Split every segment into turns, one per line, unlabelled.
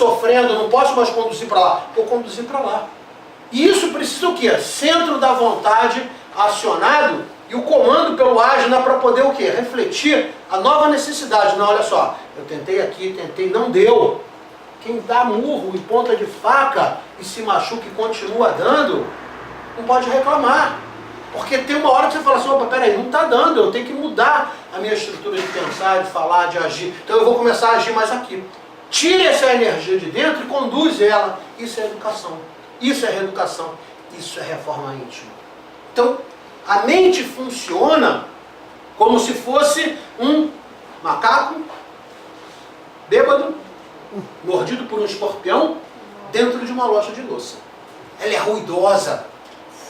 sofrendo, não posso mais conduzir para lá. Vou conduzir para lá. E isso precisa o quê? Centro da vontade acionado e o comando pelo ágina para poder o quê? Refletir a nova necessidade. Não, olha só, eu tentei aqui, tentei, não deu. Quem dá murro e ponta de faca e se machuca e continua dando, não pode reclamar. Porque tem uma hora que você fala assim, opa, peraí, não está dando, eu tenho que mudar a minha estrutura de pensar, de falar, de agir. Então eu vou começar a agir mais aqui. Tire essa energia de dentro e conduz ela. Isso é educação. Isso é reeducação. Isso é reforma íntima. Então, a mente funciona como se fosse um macaco bêbado, mordido por um escorpião, dentro de uma loja de louça. Ela é ruidosa.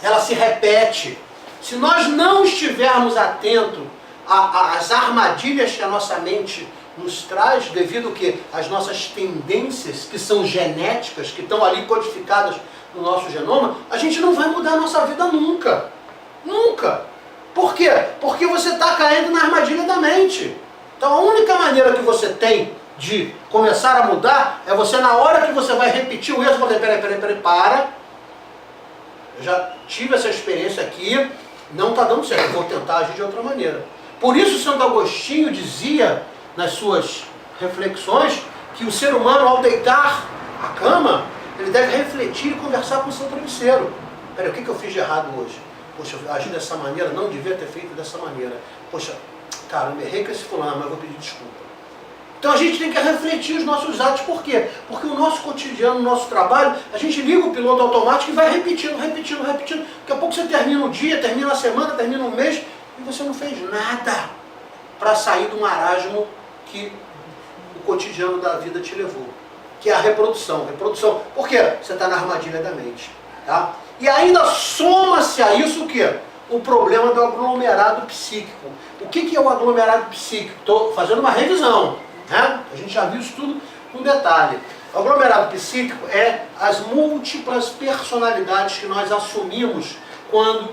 Ela se repete. Se nós não estivermos atentos às armadilhas que a nossa mente nos traz, devido ao que as nossas tendências, que são genéticas, que estão ali codificadas no nosso genoma, a gente não vai mudar a nossa vida nunca. Nunca. Por quê? Porque você está caindo na armadilha da mente. Então a única maneira que você tem de começar a mudar é você, na hora que você vai repetir o erro, você vai dizer, peraí, para. Eu já tive essa experiência aqui, não está dando certo, eu vou tentar agir de outra maneira. Por isso Santo Agostinho dizia, nas suas reflexões, que o ser humano, ao deitar a cama, ele deve refletir e conversar com o seu travesseiro. Peraí, o que eu fiz de errado hoje? Poxa, eu agi dessa maneira, não devia ter feito dessa maneira. Poxa, cara, eu errei com esse fulano, mas eu vou pedir desculpa. Então a gente tem que refletir os nossos atos. Por quê? Porque o nosso cotidiano, o nosso trabalho, a gente liga o piloto automático e vai repetindo. Daqui a pouco você termina o dia, termina a semana, termina o mês e você não fez nada para sair do marasmo que o cotidiano da vida te levou. Que é a reprodução. Por quê? Você está na armadilha da mente. Tá? E ainda soma-se a isso o quê? O problema do aglomerado psíquico. O que é o aglomerado psíquico? Estou fazendo uma revisão. Né? A gente já viu isso tudo com detalhe. O aglomerado psíquico é as múltiplas personalidades que nós assumimos quando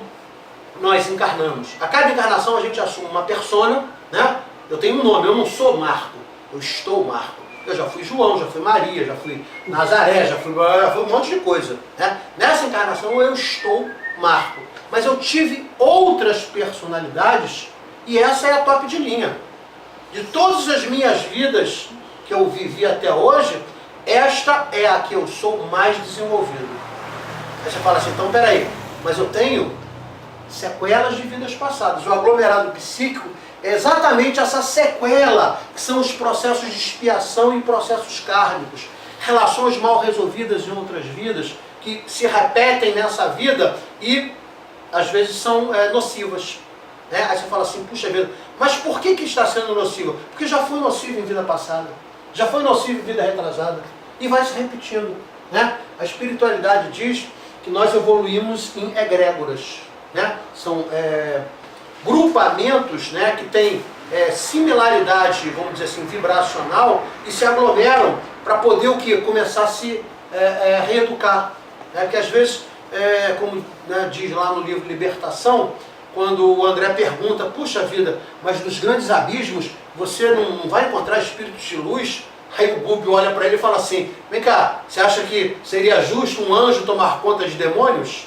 nós encarnamos. A cada encarnação a gente assume uma persona, né? Eu tenho um nome, eu não sou Marco, eu estou Marco. Eu já fui João, já fui Maria, já fui Nazaré, já fui um monte de coisa. Né? Nessa encarnação eu estou Marco. Mas eu tive outras personalidades e essa é a top de linha. De todas as minhas vidas que eu vivi até hoje, esta é a que eu sou mais desenvolvido. Aí você fala assim, então peraí, mas eu tenho sequelas de vidas passadas. O aglomerado psíquico é exatamente essa sequela, que são os processos de expiação e processos kármicos. Relações mal resolvidas em outras vidas, que se repetem nessa vida e às vezes são nocivas. Né? Aí você fala assim, puxa vida, mas por que está sendo nocivo? Porque já foi nocivo em vida passada, já foi nocivo em vida retrasada, e vai se repetindo. Né? A espiritualidade diz que nós evoluímos em egrégoras. Né? São grupamentos, né, que têm similaridade, vamos dizer assim, vibracional, e se aglomeram para poder o quê? Começar a se reeducar. Né? Porque às vezes, como né, diz lá no livro Libertação, quando o André pergunta, puxa vida, mas nos grandes abismos você não vai encontrar espíritos de luz? Aí o Gubbio olha para ele e fala assim, vem cá, você acha que seria justo um anjo tomar conta de demônios?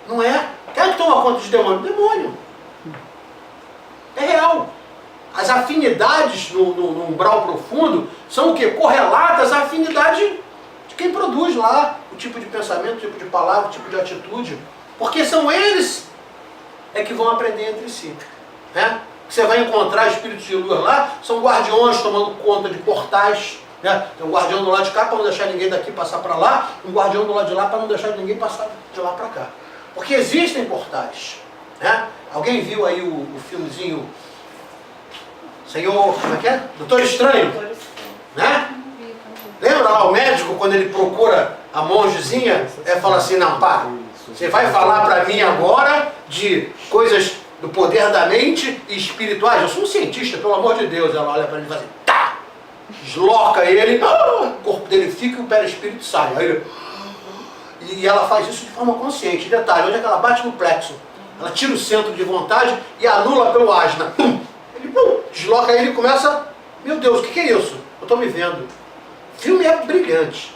Não é. Quem é que toma conta de demônio? Demônio. É real. As afinidades no umbral profundo são o quê? Correlatas à afinidade de quem produz lá o tipo de pensamento, o tipo de palavra, o tipo de atitude. Porque são eles que vão aprender entre si. Né? Você vai encontrar espíritos de luz lá, são guardiões tomando conta de portais. Né? Tem um guardião do lado de cá para não deixar ninguém daqui passar para lá, um guardião do lado de lá para não deixar ninguém passar de lá para cá. Porque existem portais. Né? Alguém viu aí o filmezinho Senhor, como é que é? Doutor Estranho? Né? Lembra lá o médico, quando ele procura a mongezinha, fala assim, não, para, você vai falar para mim agora de coisas do poder da mente e espirituais? Eu sou um cientista, pelo amor de Deus. Ela olha para ele e fala assim, tá! Desloca ele, o corpo dele fica e o perispírito sai. Aí ele, e ela faz isso de forma consciente. Detalhe, onde é que ela bate no plexo? Ela tira o centro de vontade e anula pelo ágina. Ele desloca ele e começa, meu Deus, o que é isso? Eu estou me vendo. filme é brilhante.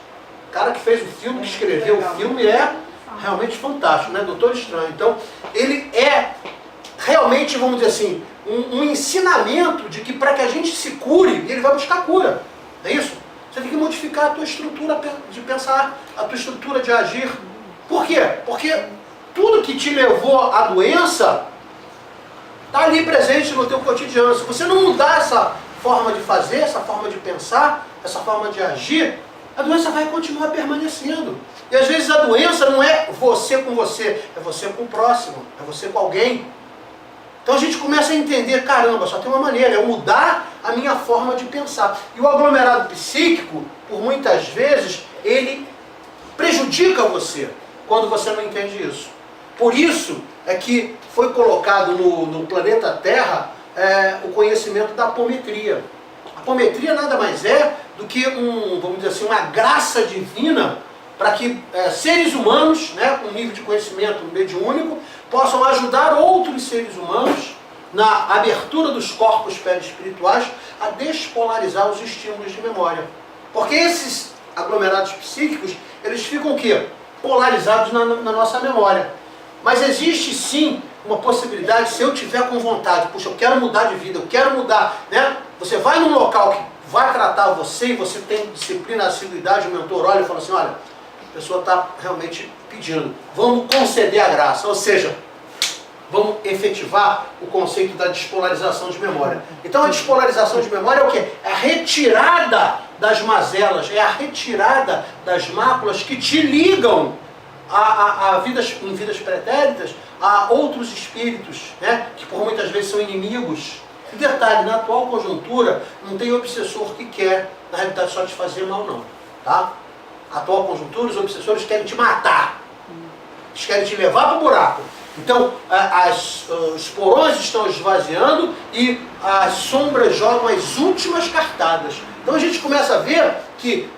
O cara que fez o filme, que escreveu o filme é realmente fantástico, né? Doutor Estranho. Então, ele é realmente, vamos dizer assim, um ensinamento de que para que a gente se cure, ele vai buscar cura. É isso? Você tem que modificar a tua estrutura de pensar, a tua estrutura de agir. Por quê? Porque tudo que te levou à doença está ali presente no teu cotidiano. Se você não mudar essa forma de fazer, essa forma de pensar, essa forma de agir, a doença vai continuar permanecendo. E às vezes a doença não é você com você, é você com o próximo, é você com alguém. Então a gente começa a entender, caramba, só tem uma maneira, é eu mudar a minha forma de pensar. E o aglomerado psíquico, por muitas vezes, ele prejudica você, quando você não entende isso. Por isso é que foi colocado no planeta Terra o conhecimento da apometria. A apometria nada mais é do que vamos dizer assim, uma graça divina para que seres humanos, né, com nível de conhecimento mediúnico, possam ajudar outros seres humanos na abertura dos corpos perispirituais a despolarizar os estímulos de memória. Porque esses aglomerados psíquicos, eles ficam o quê? Polarizados na nossa memória. Mas existe sim uma possibilidade, se eu tiver com vontade, puxa, eu quero mudar de vida, eu quero mudar, né? Você vai num local que vai tratar você e você tem disciplina, assiduidade, o mentor olha e fala assim, olha, a pessoa está realmente pedindo, vamos conceder a graça, ou seja, vamos efetivar o conceito da despolarização de memória. Então a despolarização de memória é o quê? É a retirada das mazelas, é a retirada das máculas que te ligam em vidas pretéritas a outros espíritos, né, que por muitas vezes são inimigos. E detalhe, na atual conjuntura não tem obsessor que quer, na realidade, só te fazer mal não. Tá? Na atual conjuntura os obsessores querem te matar. Eles querem te levar para o buraco. Então os porões estão esvaziando e as sombras jogam as últimas cartadas. Então a gente começa a ver que,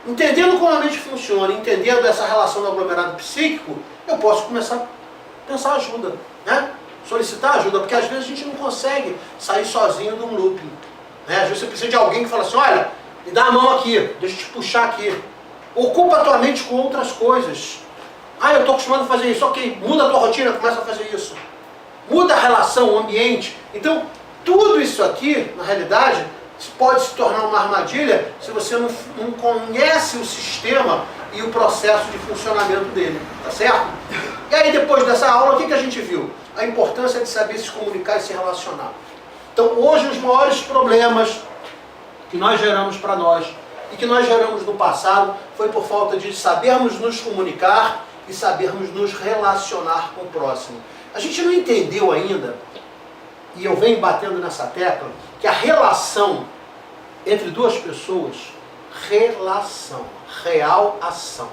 entendendo como a mente funciona, entendendo essa relação do aglomerado psíquico, eu posso começar a pensar ajuda, né? Solicitar ajuda, porque às vezes a gente não consegue sair sozinho de um looping. Né? Às vezes você precisa de alguém que fala assim, olha, me dá a mão aqui, deixa eu te puxar aqui. Ocupa a tua mente com outras coisas. Ah, eu estou acostumado a fazer isso. Ok, muda a tua rotina, começa a fazer isso. Muda a relação, o ambiente. Então, tudo isso aqui, na realidade, pode se tornar uma armadilha se você não conhece o sistema e o processo de funcionamento dele. Tá certo? E aí, depois dessa aula, o que a gente viu? A importância de saber se comunicar e se relacionar. Então, hoje, os maiores problemas que nós geramos para nós e que nós geramos no passado foi por falta de sabermos nos comunicar e sabermos nos relacionar com o próximo. A gente não entendeu ainda, e eu venho batendo nessa tecla, que a relação entre duas pessoas, relação, real ação.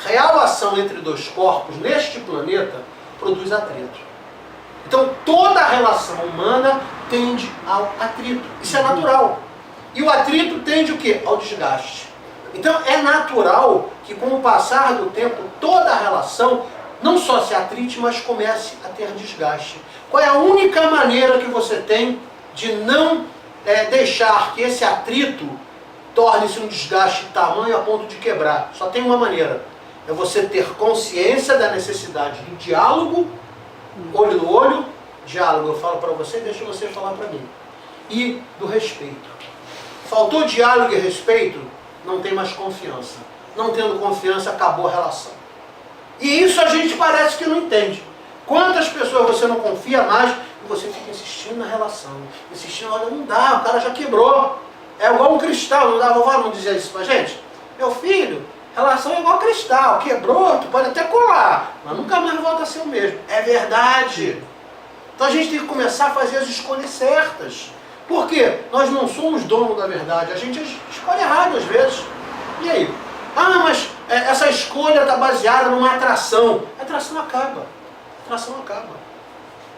Real ação entre dois corpos neste planeta produz atrito. Então toda a relação humana tende ao atrito. Isso é natural. E o atrito tende o quê? Ao desgaste. Então é natural que com o passar do tempo toda a relação não só se atrite, mas comece a ter desgaste. Qual é a única maneira que você tem de não deixar que esse atrito torne-se um desgaste de tamanho a ponto de quebrar? Só tem uma maneira. É você ter consciência da necessidade do diálogo, olho no olho, diálogo eu falo para você, deixa você falar para mim. E do respeito. Faltou diálogo e respeito, não tem mais confiança. Não tendo confiança, acabou a relação. E isso a gente parece que não entende. Quantas pessoas você não confia mais e você fica insistindo na relação. Insistindo, olha, não dá, o cara já quebrou. É igual um cristal, não dá, vovó não dizia isso pra gente? Meu filho, relação é igual cristal, quebrou, tu pode até colar, mas nunca mais volta a ser o mesmo. É verdade. Então a gente tem que começar a fazer as escolhas certas. Por quê? Nós não somos dono da verdade, a gente escolhe errado às vezes. E aí? Ah, mas essa escolha está baseada numa atração. A atração acaba. A atração acaba.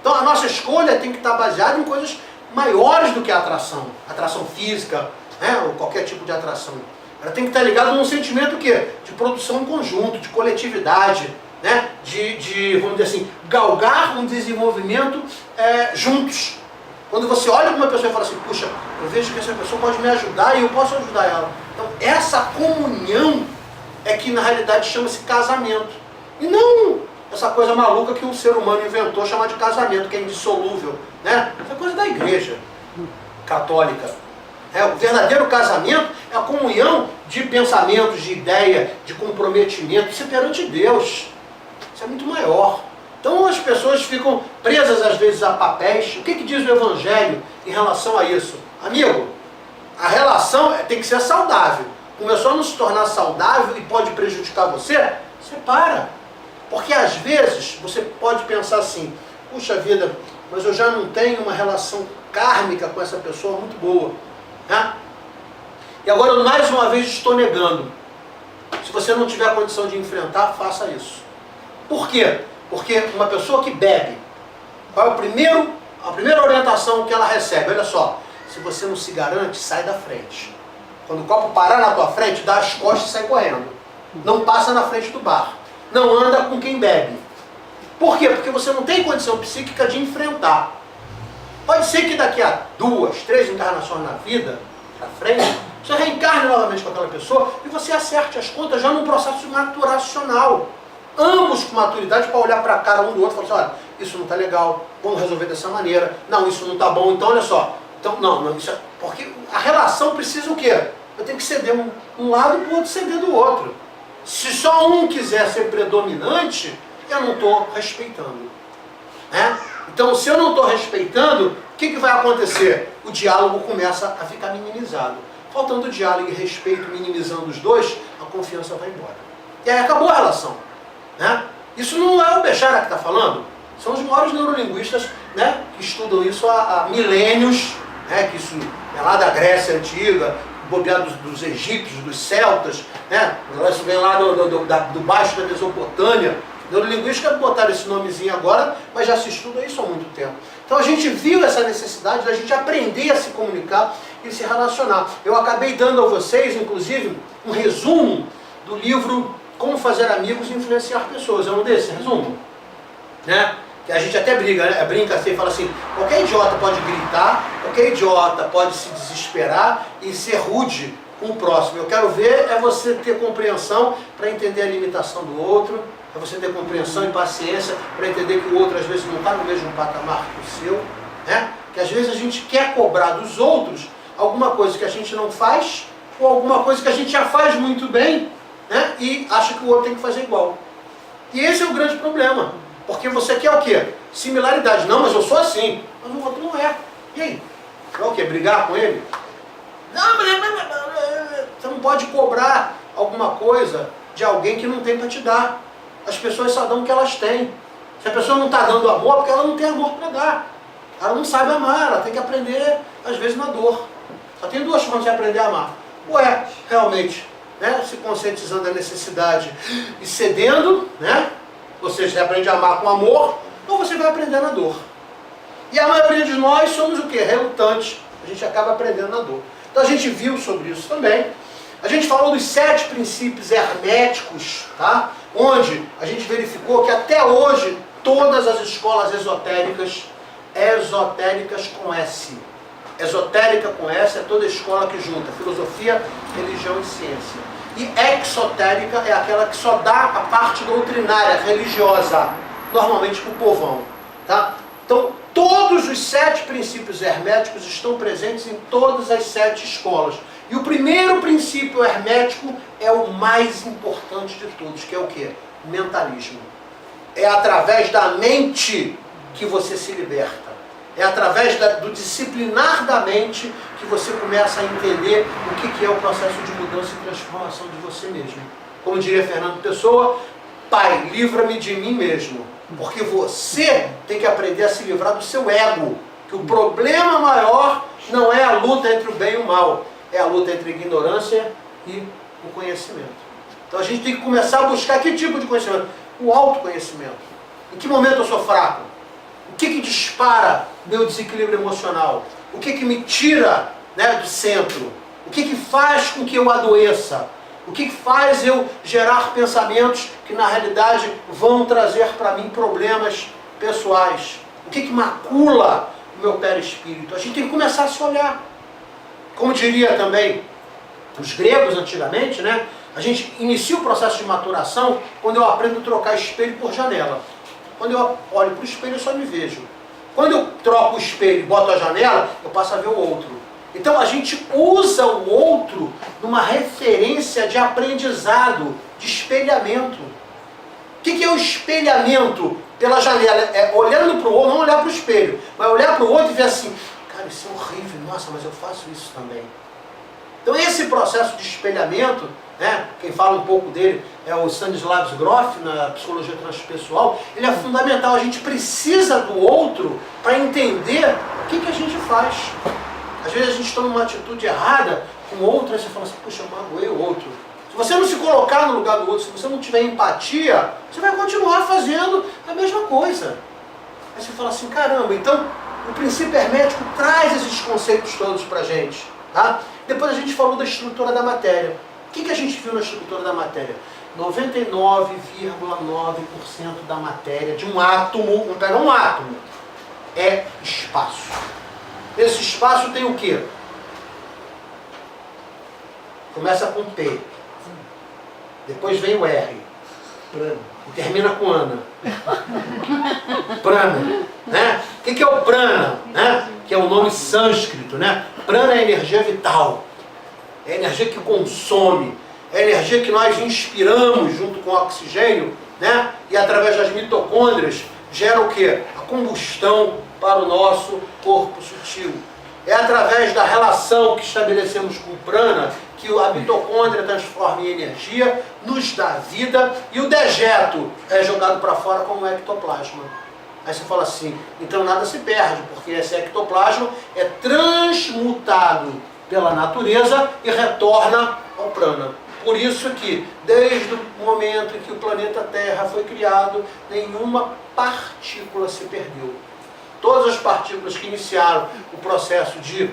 Então a nossa escolha tem que estar baseada em coisas maiores do que a atração. Atração física, né? Ou qualquer tipo de atração. Ela tem que estar ligada num sentimento o quê? De produção em conjunto, de coletividade, né? Vamos dizer assim, galgar um desenvolvimento juntos. Quando você olha para uma pessoa e fala assim, puxa, eu vejo que essa pessoa pode me ajudar e eu posso ajudar ela. Então, essa comunhão é que na realidade chama-se casamento. E não essa coisa maluca que um ser humano inventou, chamar de casamento, que é indissolúvel, né? Isso é coisa da igreja católica. O verdadeiro casamento é a comunhão de pensamentos, de ideia, de comprometimento. Isso é perante Deus. Isso é muito maior. Então as pessoas ficam presas às vezes a papéis. O que diz o Evangelho em relação a isso? Amigo, a relação tem que ser saudável. Começou a não se tornar saudável e pode prejudicar você, separa. Porque às vezes você pode pensar assim, puxa vida, mas eu já não tenho uma relação kármica com essa pessoa muito boa. Né? E agora eu mais uma vez estou negando. Se você não tiver a condição de enfrentar, faça isso. Por quê? Porque uma pessoa que bebe, qual é a primeira orientação que ela recebe? Olha só, se você não se garante, sai da frente. Quando o copo parar na tua frente, dá as costas e sai correndo. Não passa na frente do bar. Não anda com quem bebe. Por quê? Porque você não tem condição psíquica de enfrentar. Pode ser que daqui a 2, 3 encarnações na vida, pra frente, você reencarne novamente com aquela pessoa e você acerte as contas já num processo maturacional. Ambos com maturidade para olhar para a cara um do outro e falar assim, olha, isso não está legal, vamos resolver dessa maneira. Não, isso não está bom, então olha só. Então, não, isso é... Porque a relação precisa o quê? Eu tenho que ceder um lado e o outro ceder do outro. Se só um quiser ser predominante, eu não estou respeitando. Né? Então, se eu não estou respeitando, o que vai acontecer? O diálogo começa a ficar minimizado. Faltando diálogo e respeito, minimizando os dois, a confiança vai embora. E aí acabou a relação. Né? Isso não é o Bechara que está falando. São os maiores neurolinguistas, né, que estudam isso há milênios, né, que isso é lá da Grécia Antiga, bobeado dos egípcios, dos celtas, né? Isso vem lá do baixo da Mesopotâmia. Neurolinguística botaram esse nomezinho agora, mas já se estuda isso há muito tempo. Então a gente viu essa necessidade da gente aprender a se comunicar e se relacionar. Eu acabei dando a vocês, inclusive, um resumo do livro Como Fazer Amigos e Influenciar Pessoas. É um desse resumo, né? Que a gente até brinca assim, fala assim, qualquer idiota pode gritar, qualquer idiota pode se desesperar e ser rude com o próximo. Eu quero ver é você ter compreensão para entender a limitação do outro, é você ter compreensão e paciência para entender que o outro às vezes não está no mesmo patamar que o seu, né? Que às vezes a gente quer cobrar dos outros alguma coisa que a gente não faz, ou alguma coisa que a gente já faz muito bem, né? E acha que o outro tem que fazer igual. E esse é o grande problema. Porque você quer o quê? Similaridade. Não, mas eu sou assim. Mas o outro não é. E aí? Vai o quê? Brigar com ele? Não, mas você não pode cobrar alguma coisa de alguém que não tem para te dar. As pessoas só dão o que elas têm. Se a pessoa não está dando amor, é porque ela não tem amor para dar. Ela não sabe amar, ela tem que aprender, às vezes, na dor. Só tem duas formas de aprender a amar. Ou é, realmente, né, se conscientizando da necessidade e cedendo, né? Ou seja, você aprende a amar com amor, ou você vai aprender na dor. E a maioria de nós somos o quê? Relutantes. A gente acaba aprendendo na dor. Então a gente viu sobre isso também. A gente falou dos 7 princípios herméticos, tá? Onde a gente verificou que até hoje todas as escolas esotéricas com S. Esotérica com S é toda escola que junta filosofia, religião e ciência. E exotérica é aquela que só dá a parte doutrinária, religiosa, normalmente para o povão. Tá? Então, todos os 7 princípios herméticos estão presentes em todas as 7 escolas. E o primeiro princípio hermético é o mais importante de todos, que é o quê? O mentalismo. É através da mente que você se liberta. É através do disciplinar da mente que você começa a entender o que é o processo de mudança e transformação de você mesmo. Como diria Fernando Pessoa, Pai, livra-me de mim mesmo. Porque você tem que aprender a se livrar do seu ego. Que o problema maior não é a luta entre o bem e o mal. É a luta entre a ignorância e o conhecimento. Então a gente tem que começar a buscar que tipo de conhecimento? O autoconhecimento. Em que momento eu sou fraco? O que dispara meu desequilíbrio emocional? O que me tira, né, do centro? O que faz com que eu adoeça? O que faz eu gerar pensamentos que na realidade vão trazer para mim problemas pessoais? O que macula o meu perispírito? A gente tem que começar a se olhar. Como diria também os gregos antigamente, né? A gente inicia o processo de maturação quando eu aprendo a trocar espelho por janela. Quando eu olho para o espelho, eu só me vejo. Quando eu troco o espelho e boto a janela, eu passo a ver o outro. Então a gente usa o outro numa referência de aprendizado, de espelhamento. O que é o espelhamento pela janela? É olhando para o outro, não olhar para o espelho, mas olhar para o outro e ver assim, cara, isso é horrível, nossa, mas eu faço isso também. Então esse processo de espelhamento, né, quem fala um pouco dele é o Stanislavski Grof, na psicologia transpessoal, ele é fundamental. A gente precisa do outro para entender o que a gente faz. Às vezes a gente toma uma atitude errada com o outro, aí você fala assim, puxa, eu magoei o outro. Se você não se colocar no lugar do outro, se você não tiver empatia, você vai continuar fazendo a mesma coisa. Aí você fala assim, caramba, então o princípio hermético traz esses conceitos todos pra gente. Tá? Depois a gente falou da estrutura da matéria. O que a gente viu na estrutura da matéria? 99,9% da matéria de um átomo, vamos pegar um átomo, é espaço. Esse espaço tem o quê? Começa com P. Depois vem o R. Prana. E termina com Ana. Prana. Né? O que é o prana? Né? Que é o nome sânscrito. Né? Prana é energia vital. É energia que consome. É energia que nós inspiramos junto com o oxigênio. Né? E através das mitocôndrias gera o quê? A combustão para o nosso corpo sutil. É através da relação que estabelecemos com o prana que a mitocôndria transforma em energia, nos dá vida e o dejeto é jogado para fora como ectoplasma. Aí você fala assim, então nada se perde, porque esse ectoplasma é transmutado pela natureza e retorna ao prana. Por isso que, desde o momento em que o planeta Terra foi criado, nenhuma partícula se perdeu. Todas as partículas que iniciaram o processo de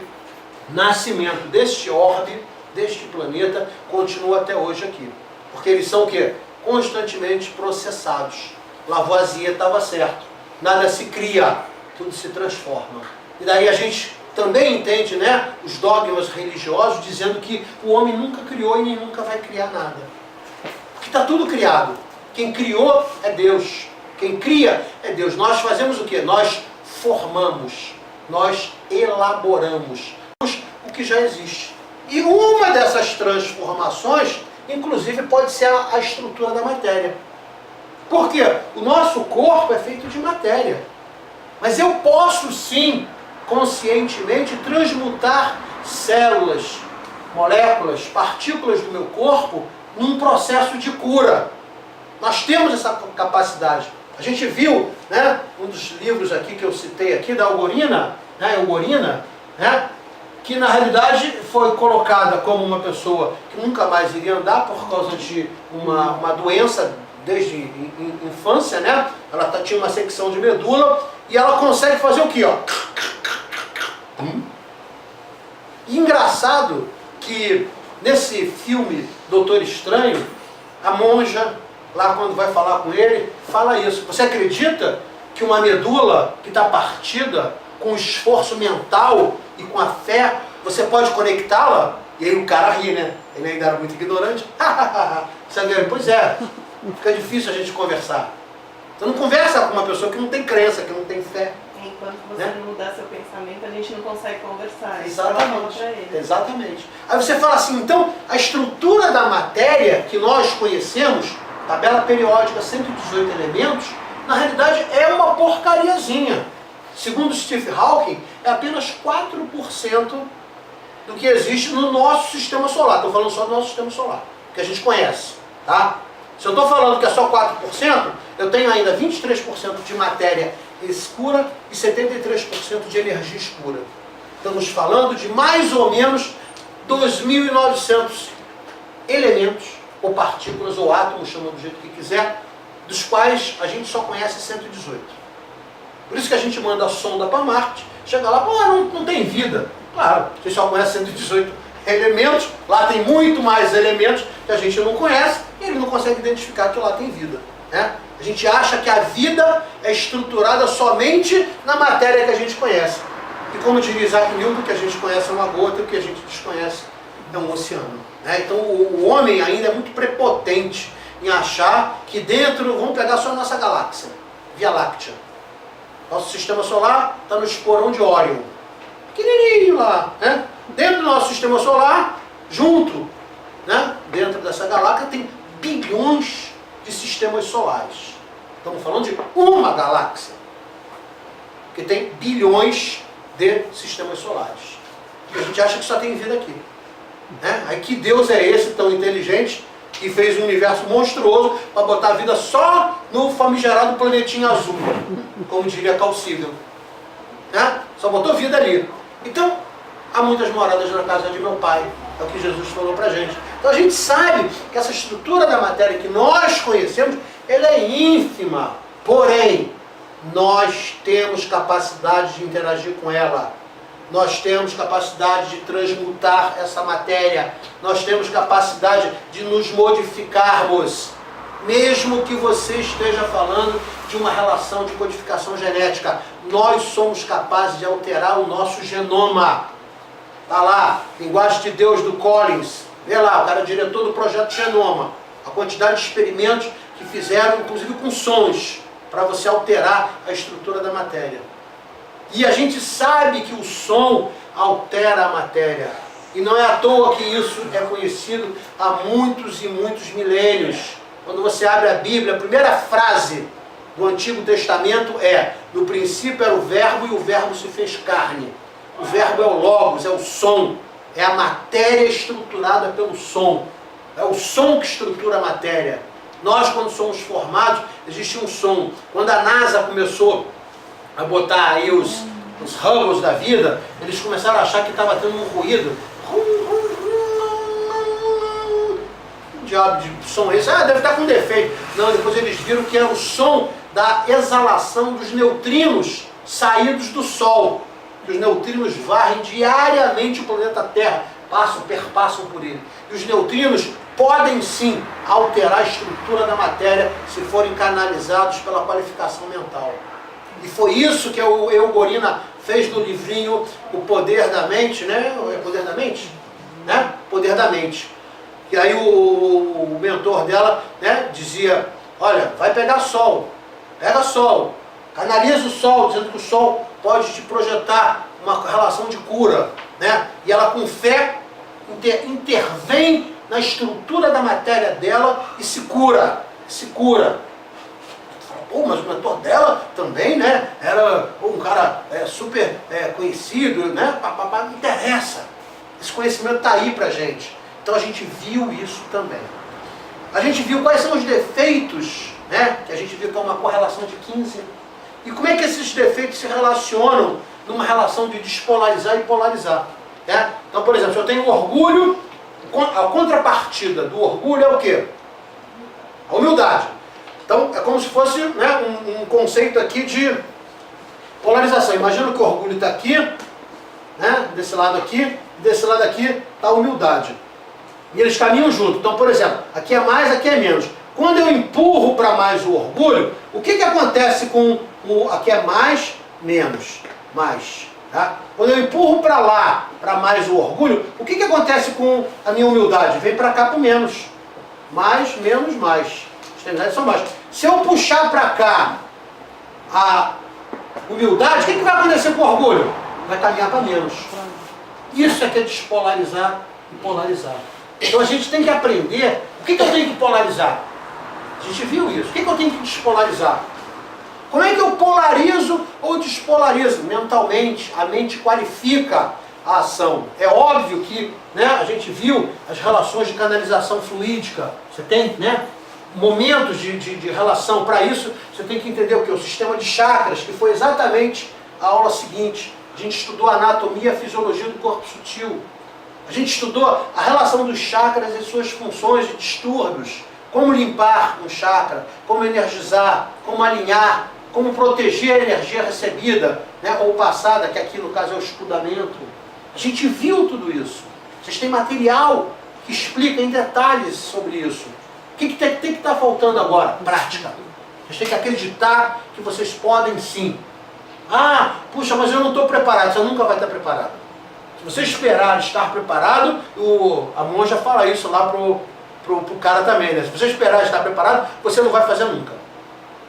nascimento deste orbe, deste planeta, continuam até hoje aqui. Porque eles são o quê? Constantemente processados. Lavoisier estava certo. Nada se cria, tudo se transforma. E daí a gente também entende, né, os dogmas religiosos dizendo que o homem nunca criou e nem nunca vai criar nada. Porque está tudo criado. Quem criou é Deus. Quem cria é Deus. Nós fazemos o quê? Nós formamos, nós elaboramos o que já existe. E uma dessas transformações, inclusive, pode ser a estrutura da matéria. Por quê? O nosso corpo é feito de matéria. Mas eu posso sim, conscientemente, transmutar células, moléculas, partículas do meu corpo num processo de cura. Nós temos essa capacidade. A gente viu, né, um dos livros aqui que eu citei aqui, da Algorina, né, Algorina, né, que na realidade foi colocada como uma pessoa que nunca mais iria andar por causa de uma doença desde infância, né? Ela tinha uma secção de medula e ela consegue fazer o quê? Ó? E engraçado que nesse filme Doutor Estranho, a monja, lá quando vai falar com ele, fala isso. Você acredita que uma medula que está partida, com esforço mental e com a fé, você pode conectá-la? E aí o cara ri, né? Ele ainda era muito ignorante. Sabe? Pois é, fica difícil a gente conversar. Você não conversa com uma pessoa que não tem crença, que não tem fé.
Enquanto você não mudar seu pensamento, a gente não consegue conversar.
Exatamente. Exatamente. Aí você fala assim, então, a estrutura da matéria que nós conhecemos, tabela periódica, 118 elementos, na realidade é uma porcariazinha. Segundo Stephen Hawking, é apenas 4% do que existe no nosso sistema solar. Estou falando só do nosso sistema solar, que a gente conhece. Tá? Se eu estou falando que é só 4%, eu tenho ainda 23% de matéria escura e 73% de energia escura. Estamos falando de mais ou menos 2.900 elementos, ou partículas, ou átomos, chama do jeito que quiser, dos quais a gente só conhece 118. Por isso que a gente manda a sonda para Marte, chega lá, pô, não tem vida. Claro, você só conhece 118 elementos, lá tem muito mais elementos que a gente não conhece, e ele não consegue identificar que lá tem vida. Né? A gente acha que a vida é estruturada somente na matéria que a gente conhece. E como diria Isaac Newton, que a gente conhece é uma gota, o que a gente desconhece é um oceano. Né? Então o homem ainda é muito prepotente em achar que dentro, vamos pegar só a nossa galáxia, Via Láctea. Nosso sistema solar está no esporão de Órion. Pequenininho lá. Né? Dentro do nosso sistema solar, junto, né? Dentro dessa galáxia tem bilhões de sistemas solares. Estamos falando de uma galáxia, que tem bilhões de sistemas solares. E a gente acha que só tem vida aqui. Né? Aí que Deus é esse tão inteligente que fez um universo monstruoso para botar a vida só no famigerado planetinha azul, como diria Carl Sagan. Né? Só botou vida ali. Então, há muitas moradas na casa de meu pai. É o que Jesus falou pra gente. Então a gente sabe que essa estrutura da matéria que nós conhecemos, ela é ínfima. Porém, nós temos capacidade de interagir com ela. Nós temos capacidade de transmutar essa matéria. Nós temos capacidade de nos modificarmos. Mesmo que você esteja falando de uma relação de codificação genética, nós somos capazes de alterar o nosso genoma. Está lá, Linguagem de Deus do Collins. Vê lá, o cara é diretor do projeto Genoma. A quantidade de experimentos que fizeram, inclusive com sons, para você alterar a estrutura da matéria. E a gente sabe que o som altera a matéria. E não é à toa que isso é conhecido há muitos e muitos milênios. Quando você abre a Bíblia, a primeira frase do Antigo Testamento é: no princípio era o verbo e o verbo se fez carne. O verbo é o logos, é o som. É a matéria estruturada pelo som. É o som que estrutura a matéria. Nós, quando somos formados, existe um som. Quando a NASA começou a botar aí os Hubbles da vida, eles começaram a achar que estava tendo um ruído. Que diabo de som é esse? Ah, deve estar com defeito. Não, depois eles viram que era o som da exalação dos neutrinos saídos do Sol. Que os neutrinos varrem diariamente o planeta Terra, perpassam por ele. E os neutrinos podem sim alterar a estrutura da matéria se forem canalizados pela qualificação mental. E foi isso que o Eugorina fez no livrinho O Poder da Mente, né? É Poder da Mente? Né? Poder da Mente. E aí o mentor dela, né, dizia: olha, vai pegar sol, pega sol, canaliza o sol, dizendo que o sol pode te projetar uma relação de cura, né? E ela, com fé, intervém na estrutura da matéria dela e se cura. Se cura. Pô, mas o mentor dela também, né? Era um cara super conhecido, né? Não interessa. Esse conhecimento está aí pra gente. Então a gente viu isso também. A gente viu quais são os defeitos, né? Que a gente viu que é uma correlação de 15. E como é que esses defeitos se relacionam numa relação de despolarizar e polarizar. Né? Então, por exemplo, se eu tenho orgulho, a contrapartida do orgulho é o quê? A humildade. Então, é como se fosse, né, um conceito aqui de polarização. Imagina que o orgulho está aqui, né, desse lado aqui, e desse lado aqui está a humildade. E eles caminham junto. Então, por exemplo, aqui é mais, aqui é menos. Quando eu empurro para mais o orgulho, o que acontece com aqui é mais, menos, mais. Tá? Quando eu empurro para lá, para mais o orgulho, o que acontece com a minha humildade? Vem para cá para o menos. Mais, menos, mais. As extremidades são mais. Se eu puxar para cá a humildade, o que vai acontecer com o orgulho? Vai caminhar para menos. Isso é que é despolarizar e polarizar. Então a gente tem que aprender o que eu tenho que polarizar. A gente viu isso. O que eu tenho que despolarizar? Como é que eu polarizo ou despolarizo? Mentalmente, a mente qualifica a ação. É óbvio que, né, a gente viu as relações de canalização fluídica. Você tem, né, momentos de relação. Para isso, você tem que entender o que? O sistema de chakras, que foi exatamente a aula seguinte. A gente estudou a anatomia e a fisiologia do corpo sutil. A gente estudou a relação dos chakras e suas funções e distúrbios. Como limpar um chakra, como energizar, como alinhar, como proteger a energia recebida, né, ou passada, que aqui no caso é o escudamento. A gente viu tudo isso. Vocês têm material que explica em detalhes sobre isso. O que tem que estar faltando agora? Prática. Vocês têm que acreditar que vocês podem sim. Ah, puxa, mas eu não estou preparado. Você nunca vai estar preparado. Se você esperar estar preparado, a monja fala isso lá pro cara também, né? Se você esperar estar preparado, você não vai fazer nunca.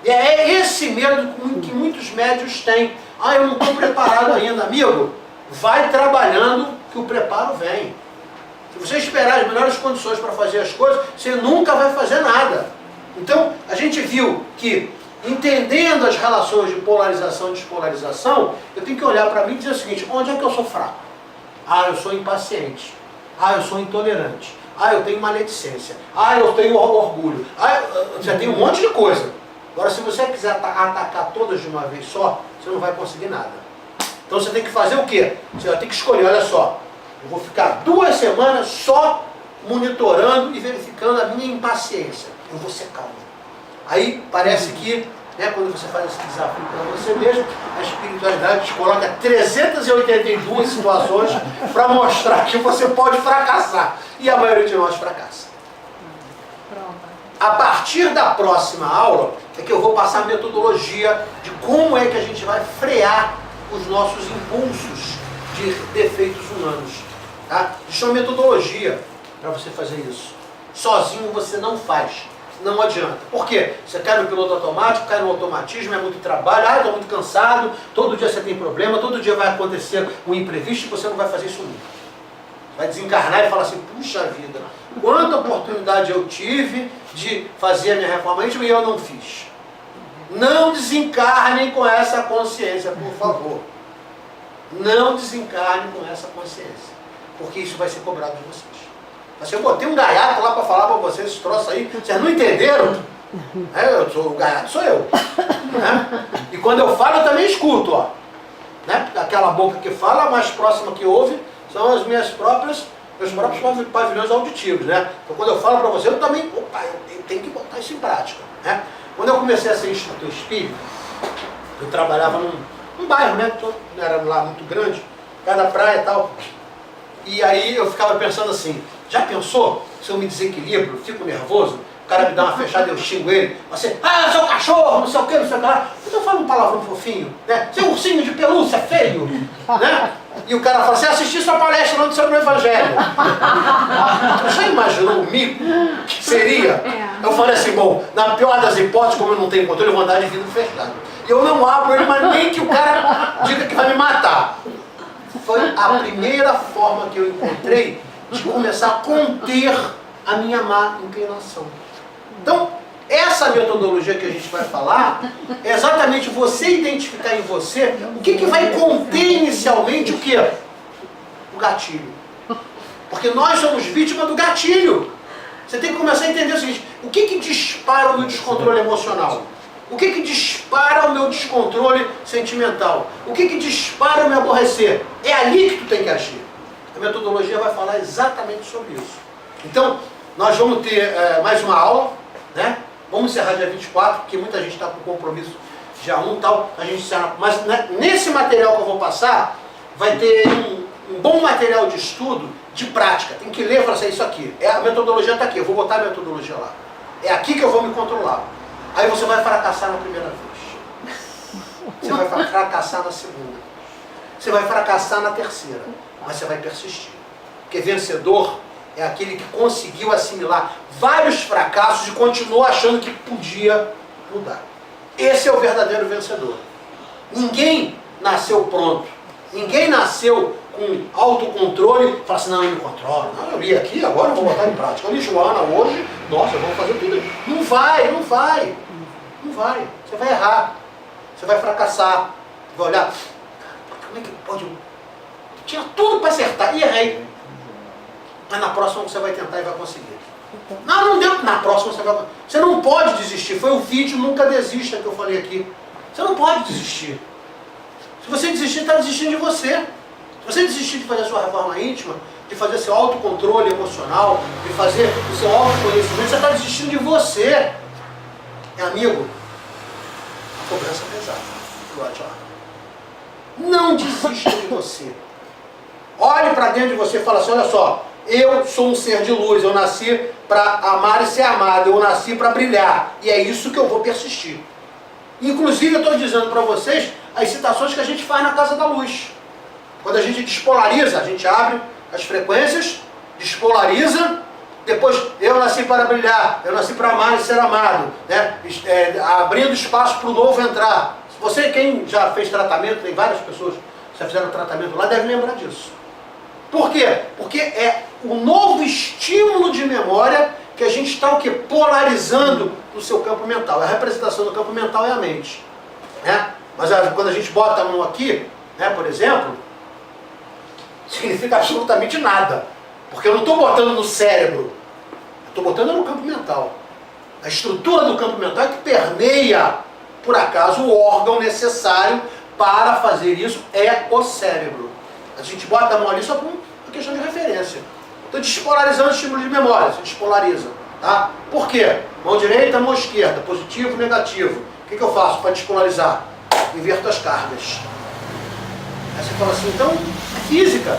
E é esse medo que muitos médios têm. Ah, eu não estou preparado ainda. Amigo, vai trabalhando que o preparo vem. Se você esperar as melhores condições para fazer as coisas, você nunca vai fazer nada. Então, a gente viu que, entendendo as relações de polarização e despolarização, eu tenho que olhar para mim e dizer o seguinte: onde é que eu sou fraco? Ah, eu sou impaciente. Ah, eu sou intolerante. Ah, eu tenho maledicência. Ah, eu tenho orgulho. Ah, você tem um monte de coisa. Agora, se você quiser atacar todas de uma vez só, você não vai conseguir nada. Então você tem que fazer o quê? Você vai ter que escolher, olha só, eu vou ficar 2 semanas só monitorando e verificando a minha impaciência. Eu vou ser calmo. Aí parece que, né, quando você faz esse desafio para você mesmo, a espiritualidade te coloca 382 situações para mostrar que você pode fracassar. E a maioria de nós fracassa. A partir da próxima aula é que eu vou passar a metodologia de como é que a gente vai frear os nossos impulsos de defeitos humanos. Tá? Isso é uma metodologia para você fazer isso. Sozinho você não faz. Não adianta. Por quê? Você cai no piloto automático, cai no automatismo, é muito trabalho, estou muito cansado, todo dia você tem problema, todo dia vai acontecer um imprevisto e você não vai fazer isso nunca. Vai desencarnar e falar assim: puxa vida, quanta oportunidade eu tive de fazer a minha reforma íntima e eu não fiz. Não desencarnem com essa consciência, por favor. Não desencarnem com essa consciência, porque isso vai ser cobrado de vocês. Assim, eu botei um gaiato lá para falar para vocês esse troço aí, vocês não entenderam? Eu sou o gaiato, sou eu. Né? E quando eu falo, eu também escuto, ó. Né? Aquela boca que fala, a mais próxima que ouve, são as meus próprios pavilhões auditivos, né? Então quando eu falo para você, eu também, eu tenho que botar isso em prática, né? Quando eu comecei a ser instrutor espírita, eu trabalhava num bairro, né? Não era lá muito grande, perto da praia e tal. E aí eu ficava pensando assim: já pensou se eu me desequilibro, fico nervoso, o cara me dá uma fechada e eu xingo ele, você, seu cachorro, não sei o que, não sei o que lá. Eu falo um palavrão fofinho, né? Seu ursinho de pelúcia, feio, né? E o cara fala assim: assisti sua palestra lá sobre o Evangelho. Já imaginou o mico que seria? Eu falei assim: bom, na pior das hipóteses, como eu não tenho controle, eu vou andar de vidro fechado. E eu não abro ele, mas nem que o cara diga que vai me matar. Foi a primeira forma que eu encontrei de começar a conter a minha má inclinação. Então, essa metodologia que a gente vai falar é exatamente você identificar em você o que vai conter inicialmente o quê? O gatilho. Porque nós somos vítimas do gatilho. Você tem que começar a entender o seguinte: o que dispara o meu descontrole emocional? O que dispara o meu descontrole sentimental? O que dispara o meu aborrecer? É ali que tu tem que agir. A metodologia vai falar exatamente sobre isso. Então, nós vamos ter mais uma aula, né? Vamos encerrar dia 24, porque muita gente está com compromisso dia 1 e tal, a gente encerra. Mas né, nesse material que eu vou passar, vai ter um bom material de estudo, de prática. Tem que ler e falar assim: isso aqui, a metodologia está aqui, eu vou botar a metodologia lá. É aqui que eu vou me controlar. Aí você vai fracassar na primeira vez. Você vai fracassar na segunda. Você vai fracassar na terceira. Mas você vai persistir. Porque vencedor é aquele que conseguiu assimilar vários fracassos e continuou achando que podia mudar. Esse é o verdadeiro vencedor. Ninguém nasceu pronto. Ninguém nasceu com autocontrole e fala assim: não, eu me controlo. Não, eu li aqui, agora eu vou botar em prática. Eu li Joana hoje, nossa, eu vou fazer tudo. Não vai, não vai. Não vai. Você vai errar. Você vai fracassar. Vai olhar: como é que pode? Tinha tudo para acertar e errei. Mas na próxima você vai tentar e vai conseguir. Não deu. Na próxima você vai. Você não pode desistir. Foi o vídeo Nunca Desista que eu falei aqui. Você não pode desistir. Se você desistir, está desistindo de você. Se você desistir de fazer a sua reforma íntima, de fazer seu autocontrole emocional, de fazer o seu autoconhecimento, você está desistindo de você. Amigo, a cobrança é pesada. Não desista de você. Olhe para dentro de você e fala assim: olha só, eu sou um ser de luz, eu nasci para amar e ser amado, eu nasci para brilhar, e é isso que eu vou persistir. Inclusive eu estou dizendo para vocês as citações que a gente faz na Casa da Luz. Quando a gente despolariza, a gente abre as frequências, despolariza, depois eu nasci para brilhar, eu nasci para amar e ser amado, né? Abrindo espaço para o novo entrar. Você, quem já fez tratamento, tem várias pessoas que já fizeram tratamento lá, deve lembrar disso. Por quê? Porque é o novo estímulo de memória que a gente está o quê? Polarizando no seu campo mental. A representação do campo mental é a mente, né? Mas quando a gente bota a mão aqui, né, por exemplo, significa absolutamente nada. Porque eu não estou botando no cérebro, estou botando no campo mental. A estrutura do campo mental é que permeia, por acaso, o órgão necessário para fazer isso é o cérebro. A gente bota a mão ali só por uma questão de referência. Estou despolarizando o estímulo de memória, se despolariza. Tá? Por quê? Mão direita, mão esquerda, positivo, negativo. O que eu faço para despolarizar? Inverto as cargas. Aí você fala assim, então, é física.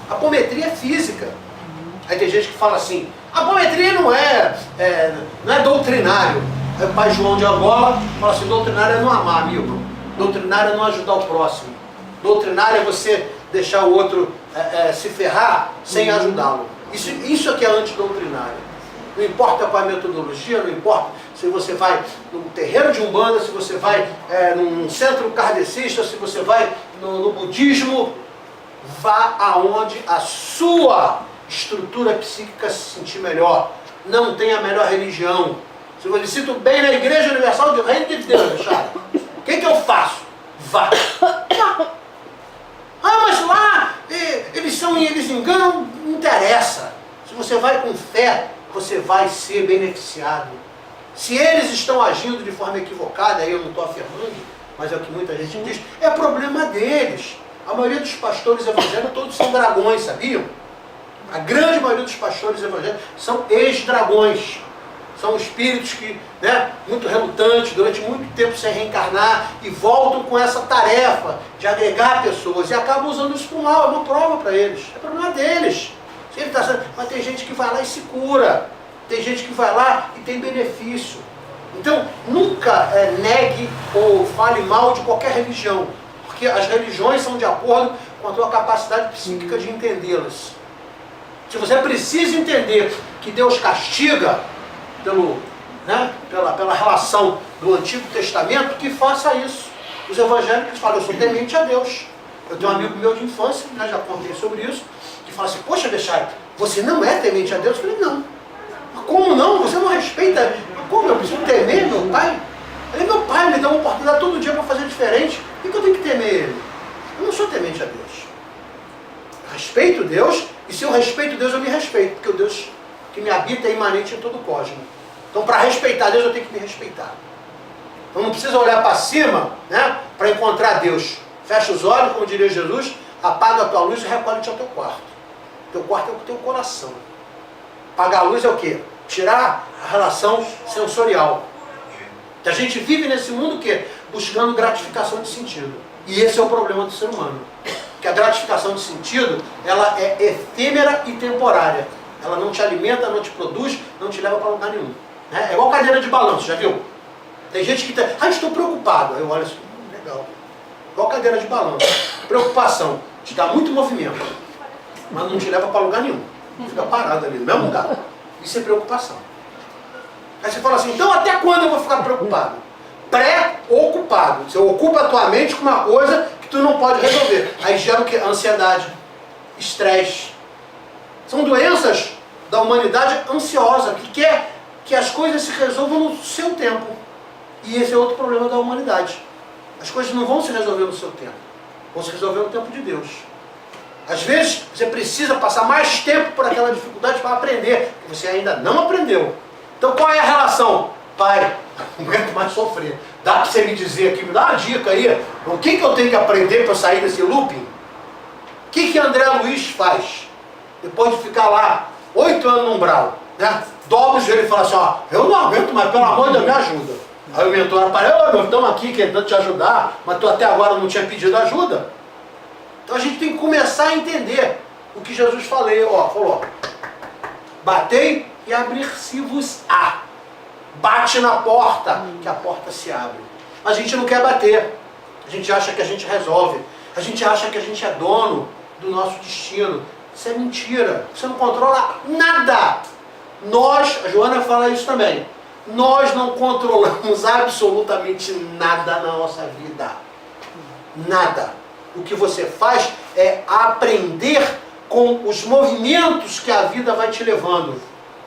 A apometria é física. Aí tem gente que fala assim, a apometria não é doutrinário. Aí o pai João de Angola fala assim, doutrinário é não amar, amigo. Doutrinário é não ajudar o próximo. Doutrinário é você deixar o outro se ferrar sem ajudá-lo. Isso aqui é antidoutrinário. Não importa qual é a metodologia, não importa se você vai num terreiro de Umbanda, se você vai num centro kardecista, se você vai no budismo, vá aonde a sua estrutura psíquica se sentir melhor. Não tem a melhor religião. Se eu me sinto bem na Igreja Universal do Reino de Deus, deixar. O que eu faço? Vá. Ah, mas lá eles enganam. Não interessa. Se você vai com fé, você vai ser beneficiado. Se eles estão agindo de forma equivocada, aí eu não estou afirmando, mas é o que muita gente diz, é problema deles. A maioria dos pastores evangélicos todos são dragões, sabiam? A grande maioria dos pastores evangélicos são ex-dragões. São espíritos que, muito relutantes, durante muito tempo sem reencarnar, e voltam com essa tarefa de agregar pessoas, e acabam usando isso para o mal, é uma prova para eles. É problema deles. Se ele tá sendo... Mas tem gente que vai lá e se cura. Tem gente que vai lá e tem benefício. Então, nunca negue ou fale mal de qualquer religião. Porque as religiões são de acordo com a tua capacidade psíquica de entendê-las. Se você precisa entender que Deus castiga pela relação do Antigo Testamento, que faça isso. Os evangélicos falam, eu sou temente a Deus. Eu tenho um amigo meu de infância, já contei sobre isso, que fala assim, poxa, Bechara, você não é temente a Deus? Eu falei, não. Mas como não? Você não respeita? Como eu preciso temer meu pai? Ele é meu pai, me dá uma oportunidade todo dia para fazer diferente. Por que eu tenho que temer ele? Eu não sou temente a Deus. Eu respeito Deus, e se eu respeito Deus, eu me respeito, porque o Deus que me habita é imanente em todo o cosmos. Então, para respeitar Deus, eu tenho que me respeitar. Então, não precisa olhar para cima, para encontrar Deus. Fecha os olhos, como diria Jesus, apaga a tua luz e recolhe-te ao teu quarto. Teu quarto é o teu coração. Apagar a luz é o quê? Tirar a relação sensorial. Que a gente vive nesse mundo o quê? Buscando gratificação de sentido. E esse é o problema do ser humano. Que a gratificação de sentido, ela é efêmera e temporária. Ela não te alimenta, não te produz, não te leva para lugar nenhum. É igual cadeira de balanço, já viu? Tem gente que está, estou preocupado. Aí eu olho assim, legal. Igual cadeira de balanço. Preocupação, te dá muito movimento, mas não te leva para lugar nenhum. Fica parado ali, no mesmo lugar. Isso é preocupação. Aí você fala assim, então até quando eu vou ficar preocupado? Pré-ocupado. Você ocupa a tua mente com uma coisa que tu não pode resolver. Aí gera o quê? Ansiedade, estresse. São doenças da humanidade ansiosa, que quer que as coisas se resolvam no seu tempo. E esse é outro problema da humanidade. As coisas não vão se resolver no seu tempo. Vão se resolver no tempo de Deus. Às vezes, você precisa passar mais tempo por aquela dificuldade para aprender, que você ainda não aprendeu. Então, qual é a relação? Pai, não aguento mais sofrer. Dá para você me dizer aqui, me dá uma dica aí, o que eu tenho que aprender para sair desse looping? O que André Luiz faz? Depois de ficar lá 8 anos no umbral, dobra o joelho e fala assim, eu não aguento mais, pelo amor de Deus, me ajuda. Aí o mentor aparece, estamos aqui querendo te ajudar, mas tu até agora não tinha pedido ajuda. Então a gente tem que começar a entender o que Jesus falou. Batei e abrir-se-vos-á. Bate na porta, que a porta se abre. Mas a gente não quer bater. A gente acha que a gente resolve. A gente acha que a gente é dono do nosso destino. Isso é mentira. Você não controla nada. Nós, a Joana fala isso também, nós não controlamos absolutamente nada na nossa vida. Nada. O que você faz é aprender com os movimentos que a vida vai te levando.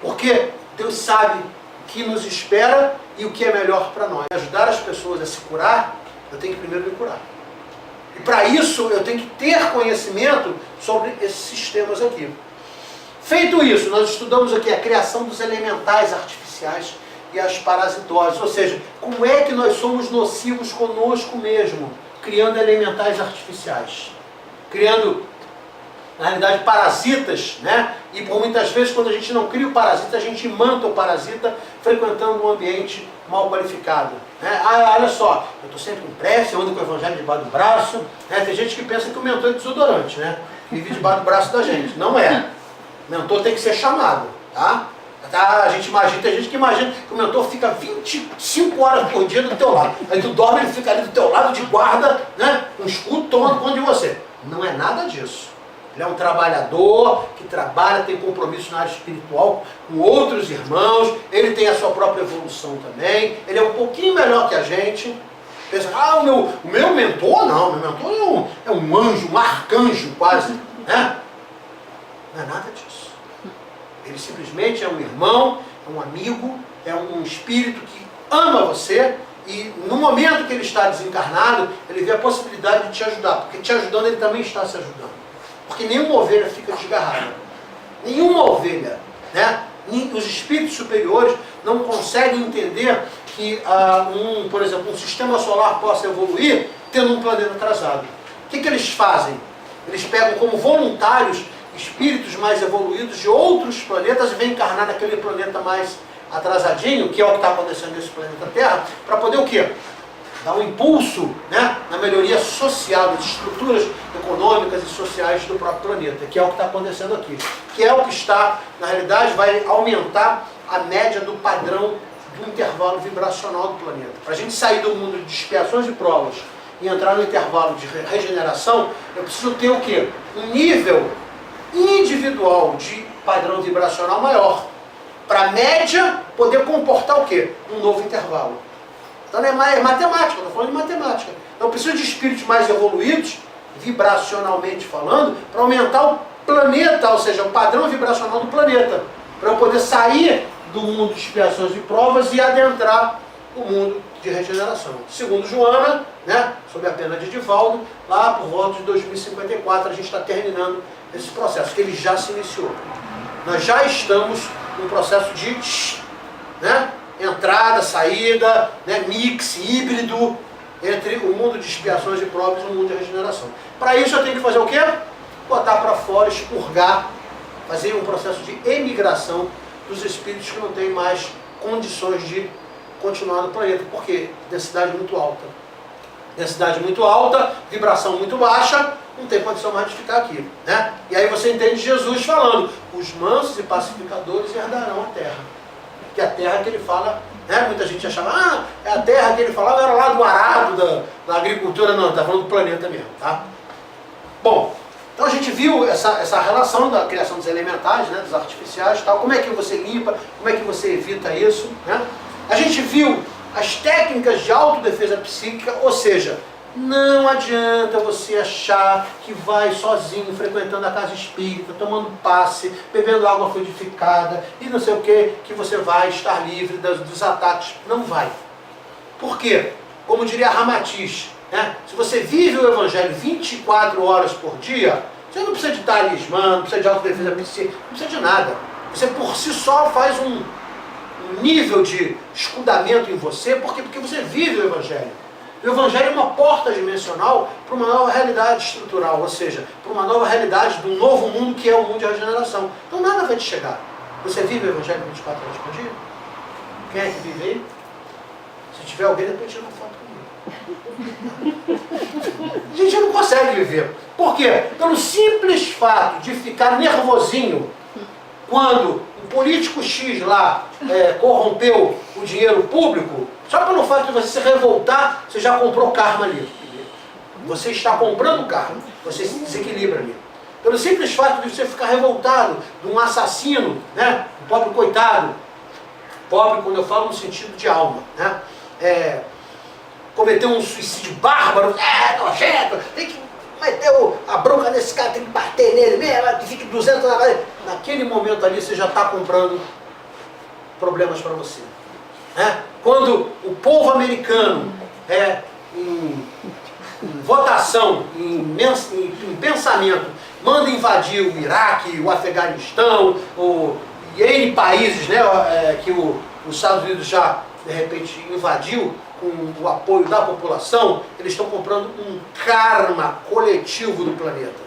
Porque Deus sabe o que nos espera e o que é melhor para nós. Ajudar as pessoas a se curar, eu tenho que primeiro me curar. E para isso eu tenho que ter conhecimento sobre esses sistemas aqui. Feito isso, nós estudamos aqui a criação dos elementais artificiais e as parasitoses. Ou seja, como é que nós somos nocivos conosco mesmo, criando elementais artificiais. Criando, na realidade, parasitas, né? E por muitas vezes, quando a gente não cria o parasita, a gente manta o parasita frequentando um ambiente mal qualificado. Né? Ah, olha só, eu estou sempre com prece, eu ando com o evangelho debaixo do braço. Né? Tem gente que pensa que o mentor é desodorante, né? Vive debaixo do braço da gente. Não é. O mentor tem que ser chamado, tá? A gente imagina, tem gente que imagina que o mentor fica 25 horas por dia do teu lado. Aí tu dorme, ele fica ali do teu lado de guarda, né? Um escudo tomando conta de você. Não é nada disso. Ele é um trabalhador que trabalha, tem compromisso na área espiritual com outros irmãos, ele tem a sua própria evolução também, ele é um pouquinho melhor que a gente. Pensa, o meu mentor não, meu mentor é um anjo, um arcanjo quase, né? Não é nada disso. Ele simplesmente é um irmão, é um amigo, é um espírito que ama você e no momento que ele está desencarnado, ele vê a possibilidade de te ajudar, porque te ajudando ele também está se ajudando. Porque nenhuma ovelha fica desgarrada. Nenhuma ovelha, né? Os espíritos superiores não conseguem entender que, por exemplo, um sistema solar possa evoluir tendo um planeta atrasado. O que eles fazem? Eles pegam como voluntários espíritos mais evoluídos de outros planetas e vêm encarnar naquele planeta mais atrasadinho, que é o que está acontecendo nesse planeta Terra, para poder o quê? Dar um impulso, né, na melhoria social, das estruturas econômicas e sociais do próprio planeta, que é o que está acontecendo aqui. Que é o que está, na realidade, vai aumentar a média do padrão do intervalo vibracional do planeta. Para a gente sair do mundo de expiações e provas e entrar no intervalo de regeneração, eu preciso ter o quê? Um nível individual de padrão vibracional maior. Para a média poder comportar o quê? Um novo intervalo. Então é matemática, eu estou falando de matemática. Então eu preciso de espíritos mais evoluídos, vibracionalmente falando, para aumentar o planeta, ou seja, o padrão vibracional do planeta. Para eu poder sair do mundo de expiações e provas e adentrar o mundo de regeneração. Segundo Joana, né, sob a pena de Edivaldo, lá por volta de 2054 a gente está terminando esse processo, que ele já se iniciou. Nós já estamos num processo de entrada, saída, né, mix, híbrido, entre o mundo de expiações e provas e o mundo de regeneração. Para isso eu tenho que fazer o quê? Botar para fora, expurgar, fazer um processo de emigração dos espíritos que não têm mais condições de continuar no planeta. Por quê? Densidade muito alta. Densidade muito alta, vibração muito baixa, não tem condição mais de ficar aqui. Né? E aí você entende Jesus falando, os mansos e pacificadores herdarão a terra. Que a terra que ele fala, né? Muita gente achava, é a terra que ele falava, era lá do arado, da agricultura, não, está falando do planeta mesmo. Tá? Bom, então a gente viu essa relação da criação dos elementais, né, dos artificiais, tal, como é que você limpa, como é que você evita isso. Né? A gente viu as técnicas de autodefesa psíquica, ou seja, não adianta você achar que vai sozinho, frequentando a casa espírita, tomando passe, bebendo água fluidificada e não sei o que você vai estar livre dos ataques. Não vai. Por quê? Como diria Ramatiz, né? Se você vive o Evangelho 24 horas por dia, você não precisa de talismã, não precisa de autodefesa psíquica, não precisa de nada. Você por si só faz um nível de escudamento em você, porque você vive o Evangelho. O Evangelho é uma porta dimensional para uma nova realidade estrutural, ou seja, para uma nova realidade do novo mundo que é o mundo de regeneração. Então nada vai te chegar. Você vive o Evangelho 24 horas por dia? Quem é que vive aí? Se tiver alguém, depois tira uma foto comigo. A gente não consegue viver. Por quê? Pelo simples fato de ficar nervosinho quando um político X lá corrompeu o dinheiro público, só pelo fato de você se revoltar, você já comprou karma ali. Você está comprando carne, você se desequilibra ali. Pelo simples fato de você ficar revoltado de um assassino, né? Um pobre coitado. Pobre quando eu falo no sentido de alma, né? Cometeu um suicídio bárbaro, nojento, tem que meter a bronca nesse cara, tem que bater nele mesmo, que fique 200 na cabeça. Naquele momento ali você já está comprando problemas para você. Né? Quando o povo americano, em votação, em pensamento, manda invadir o Iraque, o Afeganistão, e N países, né, que os Estados Unidos já, de repente, invadiu com o apoio da população, eles estão comprando um karma coletivo do planeta,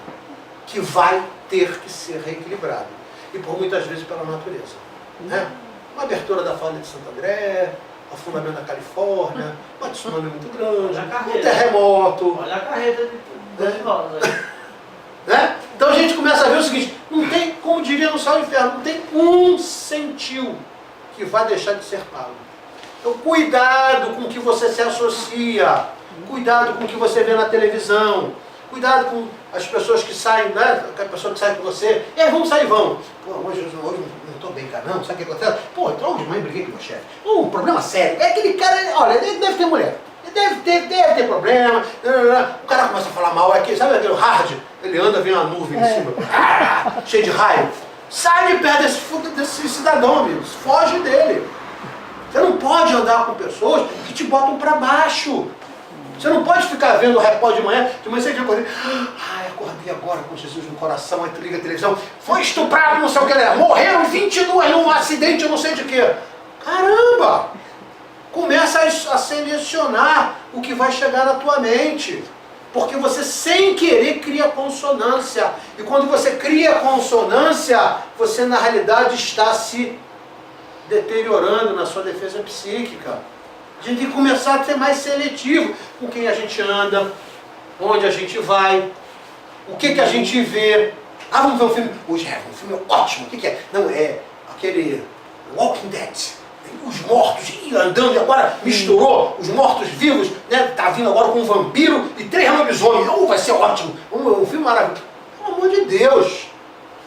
que vai ter que ser reequilibrado. E por muitas vezes pela natureza. Né? Uma abertura da falha de Santo André, afundamento da Califórnia, uma tsunami muito grande, um terremoto.
Olha a carreta de rodas aí.
Né? Então a gente começa a ver o seguinte, não tem, como diria no céu e inferno, não tem um centil que vai deixar de ser pago. Então cuidado com o que você se associa, cuidado com o que você vê na televisão, cuidado com as pessoas que saem, né? A pessoa que sai com você, vamos sair, vamos. Pô, hoje não estou bem, cara, não, sabe o que acontece? Pô, entrou de manhã, briguei com o meu chefe. Um problema sério, aquele cara, olha, ele deve ter mulher. Deve ter problema, o cara começa a falar mal, sabe aquele hard? Ele anda, vem uma nuvem em cima, cheio de raio. Sai de perto desse cidadão, amigos, foge dele. Você não pode andar com pessoas que te botam para baixo. Você não pode ficar vendo o repórter de manhã você já acordei, acordei agora com Jesus no coração, aí tu liga a televisão, foi estuprado, não sei o que, morreram 22 num acidente, eu não sei de quê. Caramba! Começa a selecionar o que vai chegar na tua mente. Porque você, sem querer, cria consonância. E quando você cria consonância, você, na realidade, está se deteriorando na sua defesa psíquica. A gente tem que começar a ser mais seletivo com quem a gente anda, onde a gente vai, o que a gente vê. Vamos ver um filme. Hoje um filme ótimo. O que é? Não, é aquele Walking Dead. Os mortos andando, e agora misturou os mortos-vivos, né? Tá vindo agora com um vampiro e 3 lobisomens. Vai ser ótimo. Um filme maravilhoso. Pelo amor de Deus.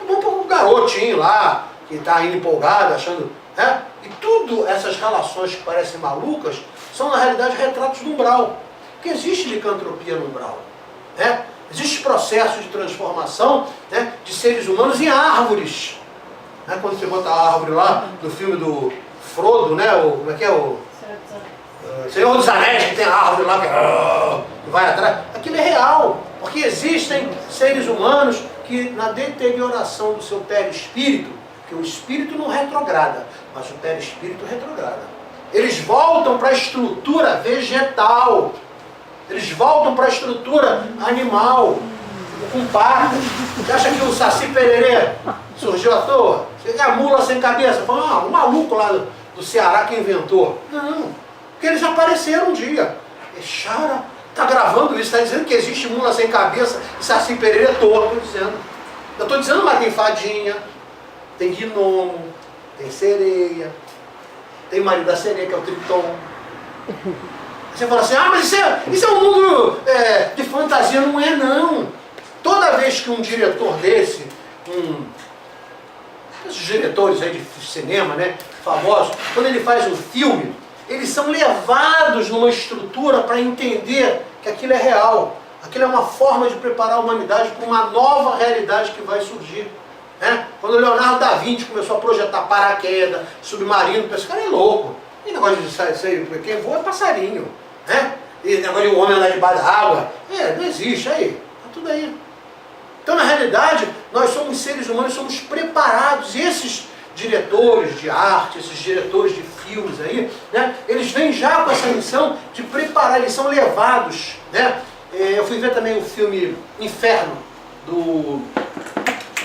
É bom para o garotinho lá, que está indo empolgado, achando... Né? E tudo essas relações que parecem malucas são, na realidade, retratos do umbral. Porque existe licantropia no umbral. Né? Existe processo de transformação, né, de seres humanos em árvores. Né? Quando você bota a árvore lá, no filme do Frodo, né? Como é que é o... Senhor dos Anéis, que tem a árvore lá que vai atrás. Aquilo é real, porque existem seres humanos que, na deterioração do seu perispírito, que o espírito não retrograda, mas o perispírito retrograda. Eles voltam para a estrutura vegetal, eles voltam para a estrutura animal, com patas. Você acha que o Saci Pererê surgiu à toa? Você é a mula sem cabeça? Foi um maluco lá do Ceará que inventou. Não, porque eles apareceram um dia. Exara está gravando isso, está dizendo que existe mula sem cabeça e Saci Pererê à toa, estou dizendo. Eu estou dizendo, mas tem fadinha, tem gnomo, tem sereia, tem o marido da sereia, que é o Triton. Você fala assim, mas isso é um mundo de fantasia. Não é, não. Toda vez que um diretor desse, esses diretores aí de cinema, né, famosos, quando ele faz um filme, eles são levados numa estrutura para entender que aquilo é real. Aquilo é uma forma de preparar a humanidade para uma nova realidade que vai surgir. Né? Quando o Leonardo da Vinci começou a projetar paraquedas, submarino, esse cara é louco. E negócio de sair, quem voa é passarinho. Né? E negócio de homem andar debaixo da água. Não existe, aí. Tá tudo aí. Então, na realidade, nós somos seres humanos, somos preparados. E esses diretores de arte, esses diretores de filmes aí, né? Eles vêm já com essa missão de preparar, eles são levados. Né? Eu fui ver também o filme Inferno,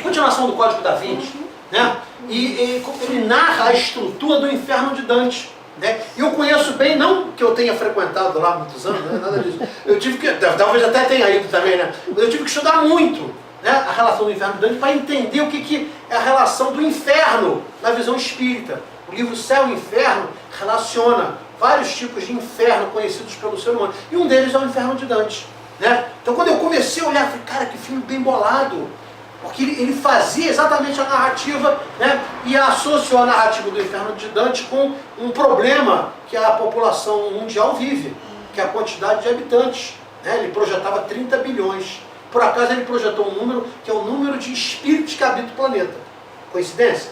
continuação do Código da Vinci, né? E ele narra a estrutura do inferno de Dante. Né? E eu conheço bem, não que eu tenha frequentado lá há muitos anos, né? Nada disso. Eu tive que, talvez até tenha ido também, né? Mas eu tive que estudar muito, né, a relação do inferno de Dante para entender o que é a relação do inferno na visão espírita. O livro Céu e Inferno relaciona vários tipos de inferno conhecidos pelo ser humano. E um deles é o inferno de Dante. né? Então quando eu comecei a olhar, eu falei, cara, que filme bem bolado. Porque ele fazia exatamente a narrativa, né? E associou a narrativa do Inferno de Dante com um problema que a população mundial vive, que é a quantidade de habitantes. Né? Ele projetava 30 bilhões. Por acaso ele projetou um número que é o número de espíritos que habitam o planeta. Coincidência?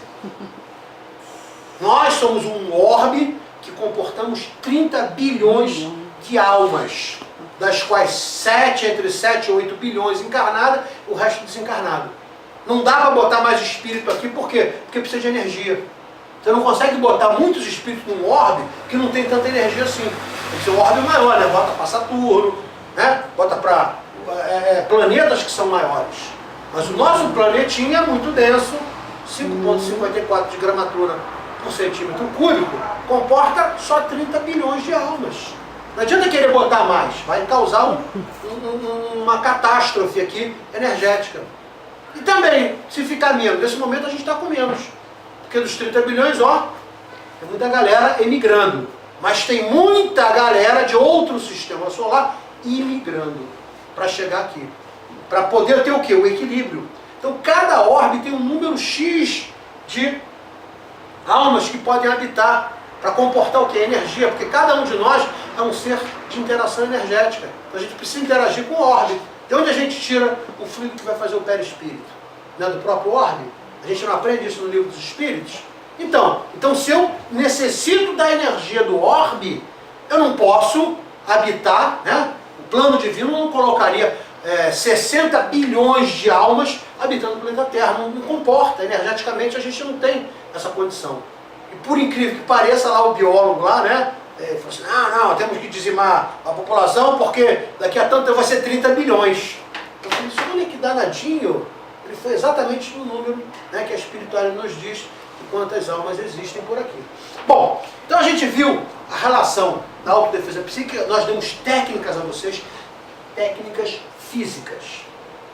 Nós somos um orbe que comportamos 30 bilhões de almas, das quais entre 7 e 8 bilhões encarnadas, o resto desencarnado. Não dá para botar mais espírito aqui, por quê? Porque precisa de energia. Você não consegue botar muitos espíritos num orbe que não tem tanta energia assim. Tem que ser um orbe maior, né? Bota para Saturno, né? Bota para planetas que são maiores. Mas o nosso planetinha é muito denso, 5,54 de gramatura por centímetro cúbico, comporta só 30 bilhões de almas. Não adianta querer botar mais, vai causar uma catástrofe aqui energética. E também, se ficar menos, nesse momento a gente está com menos. Porque dos 30 bilhões, ó, tem muita galera emigrando. Mas tem muita galera de outro sistema solar imigrando para chegar aqui. Para poder ter o quê? O equilíbrio. Então cada orbe tem um número X de almas que podem habitar para comportar o quê? Energia, porque cada um de nós é um ser de interação energética. Então a gente precisa interagir com o orbe. De onde a gente tira o fluido que vai fazer o perispírito? Não é do próprio orbe? A gente não aprende isso no livro dos espíritos? Então se eu necessito da energia do orbe, eu não posso habitar, né? O plano divino não colocaria 60 bilhões de almas habitando o planeta Terra. Não comporta, energeticamente a gente não tem essa condição. E por incrível que pareça, lá o biólogo lá, né? Falou assim, não, temos que dizimar a população porque daqui a tanto tempo vai ser 30 bilhões. Eu falei, olha que danadinho. Ele foi exatamente no número, né, que a espiritualidade nos diz de quantas almas existem por aqui. Bom, então a gente viu a relação da autodefesa psíquica, nós demos técnicas a vocês, técnicas físicas.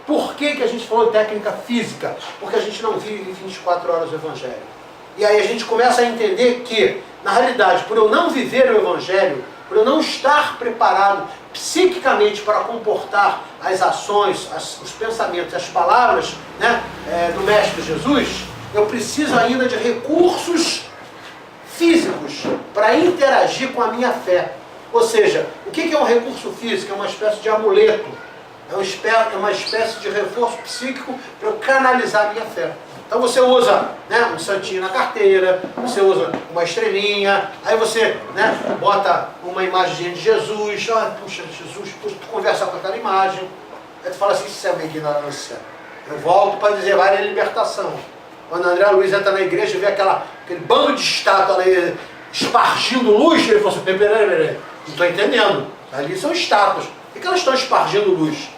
Por que a gente falou de técnica física? Porque a gente não vive 24 horas o Evangelho. E aí a gente começa a entender que, na realidade, por eu não viver o Evangelho, por eu não estar preparado psiquicamente para comportar as ações, os pensamentos, as palavras, né, do Mestre Jesus, eu preciso ainda de recursos físicos para interagir com a minha fé. Ou seja, o que é um recurso físico? É uma espécie de amuleto, é uma espécie de reforço psíquico para eu canalizar a minha fé. Então você usa, né, um santinho na carteira, você usa uma estrelinha, aí você, né, bota uma imagem de Jesus, puxa, Jesus, puxa, tu conversa com aquela imagem, aí tu fala assim, isso é uma ignorância. Eu volto para dizer, vai na libertação. Quando André Luiz entra na igreja e vê aquele bando de estátua ali espargindo luz, ele fala assim, peraí, não estou entendendo, ali são estátuas, por que elas estão espargindo luz?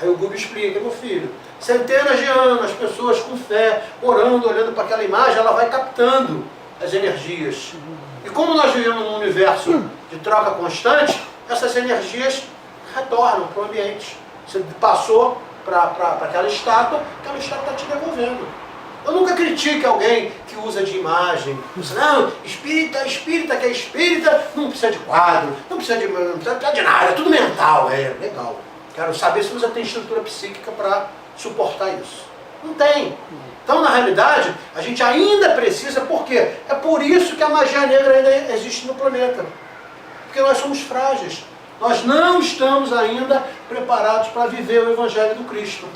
Aí o Gubi explica, meu filho, centenas de anos, as pessoas com fé, orando, olhando para aquela imagem, ela vai captando as energias. E como nós vivemos num universo de troca constante, essas energias retornam para o ambiente. Você passou para aquela estátua está te devolvendo. Eu nunca critico alguém que usa de imagem. Não, espírita que é espírita, não precisa de quadro, não precisa de nada, é tudo mental. É, legal. Quero saber se você tem estrutura psíquica para suportar isso. Não tem. Então, na realidade, a gente ainda precisa, por quê? É por isso que a magia negra ainda existe no planeta. Porque nós somos frágeis. Nós não estamos ainda preparados para viver o Evangelho do Cristo.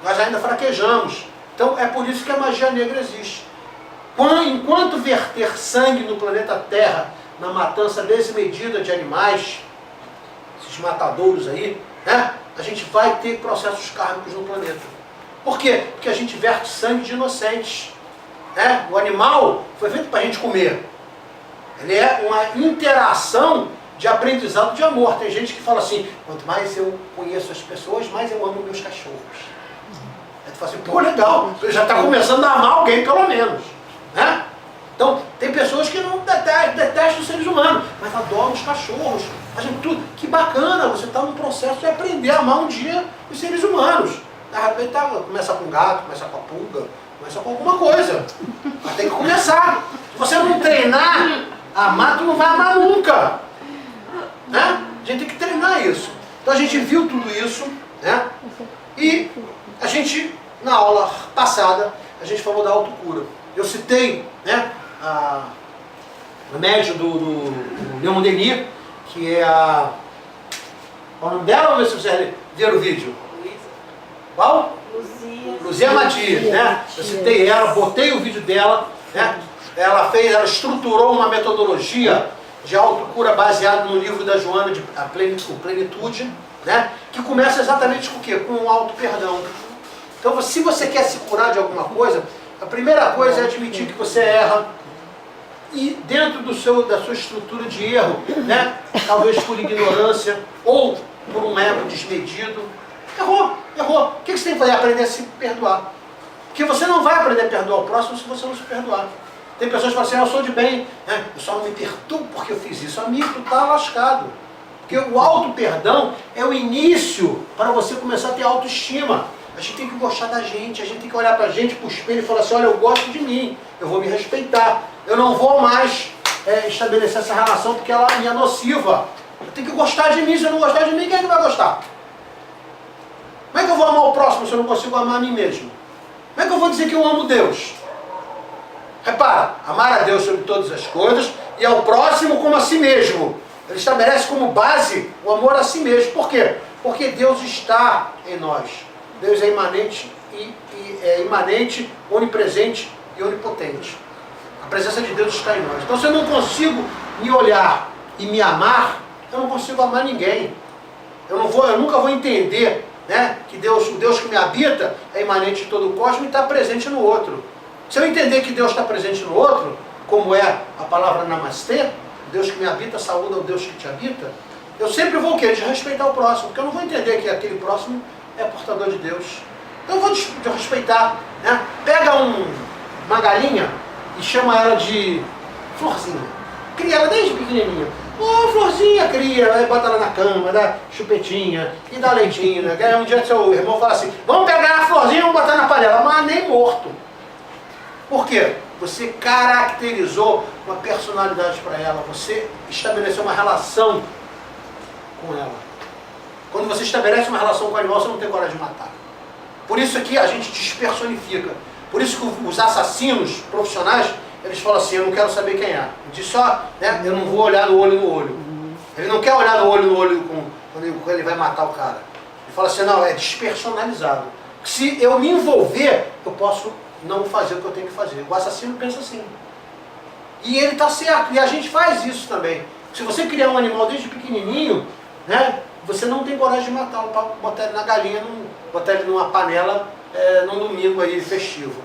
Nós ainda fraquejamos. Então, é por isso que a magia negra existe. Enquanto verter sangue no planeta Terra, na matança desmedida de animais, esses matadouros aí, né? A gente vai ter processos kármicos no planeta. Por quê? Porque a gente verte sangue de inocentes. Né? O animal foi feito para a gente comer. Ele é uma interação de aprendizado de amor. Tem gente que fala assim, quanto mais eu conheço as pessoas, mais eu amo meus cachorros. Aí tu fala assim, pô, legal, você já está começando a amar alguém pelo menos. Né? Então, tem pessoas que não detestam os seres humanos, mas adoram os cachorros. A gente, tudo. Que bacana, você está num processo de aprender a amar um dia os seres humanos. De repente, começa com gato, começa com a pulga, começa com alguma coisa. Mas tem que começar. Se você não treinar a amar, tu não vai amar nunca. Né? A gente tem que treinar isso. Então a gente viu tudo isso, né? E a gente, na aula passada, a gente falou da autocura. Eu citei, né, o médio do Leon Denis, que é a... Qual é o nome dela? Vamos ver se você ver o vídeo.
Luísa.
Qual? Luzia Matias, né? Eu citei ela, botei o vídeo dela, né? Ela estruturou uma metodologia de autocura baseada no livro da Joana de Plenitude, né? Que começa exatamente com o quê? Com o auto-perdão. Então, se você quer se curar de alguma coisa, a primeira coisa é admitir que você erra. E dentro da sua estrutura de erro, né? Talvez por ignorância ou por um ego desmedido, errou. O que você tem que fazer? Aprender a se perdoar. Porque você não vai aprender a perdoar o próximo se você não se perdoar. Tem pessoas que falam assim, eu sou de bem, né? Eu só não me perdoo porque eu fiz isso. Amigo, tu tá lascado. Porque o auto-perdão é o início para você começar a ter autoestima. A gente tem que gostar da gente, a gente tem que olhar pra gente, pro espelho e falar assim, olha, eu gosto de mim, eu vou me respeitar. Eu não vou mais estabelecer essa relação porque ela é nociva. Eu tenho que gostar de mim, se eu não gostar de mim, quem é que vai gostar? Como é que eu vou amar o próximo se eu não consigo amar a mim mesmo? Como é que eu vou dizer que eu amo Deus? Repara, amar a Deus sobre todas as coisas e ao próximo como a si mesmo. Ele estabelece como base o amor a si mesmo. Por quê? Porque Deus está em nós. Deus é imanente, onipresente e onipotente. A presença de Deus está em nós. Então se eu não consigo me olhar e me amar, eu não consigo amar ninguém. Eu nunca vou entender, né, que o Deus que me habita é imanente de todo o cosmos e está presente no outro. Se eu entender que Deus está presente no outro, como é a palavra namastê, Deus que me habita, saúda o Deus que te habita, eu sempre vou o quê? Desrespeitar o próximo, porque eu não vou entender que aquele próximo é portador de Deus. Então eu vou respeitar, né? Pega uma galinha e chama ela de Florzinha. Cria ela desde pequenininha. Ô, Florzinha, cria, aí bota ela na cama, dá chupetinha e dá leitinho. Né? Aí um dia seu irmão fala assim, vamos pegar a Florzinha e vamos botar na panela. Mas nem morto. Por quê? Você caracterizou uma personalidade para ela, você estabeleceu uma relação com ela. Quando você estabelece uma relação com o animal, você não tem coragem de matar. Por isso aqui a gente despersonifica. Por isso que os assassinos profissionais, eles falam assim, eu não quero saber quem é. Diz só, né, eu não vou olhar no olho no olho. Ele não quer olhar no olho quando ele vai matar o cara. Ele fala assim, não, é despersonalizado. Se eu me envolver, eu posso não fazer o que eu tenho que fazer. O assassino pensa assim. E ele está certo, e a gente faz isso também. Se você criar um animal desde pequenininho, né, você não tem coragem de matá-lo para botar ele na galinha, botar ele numa panela num domingo aí festivo.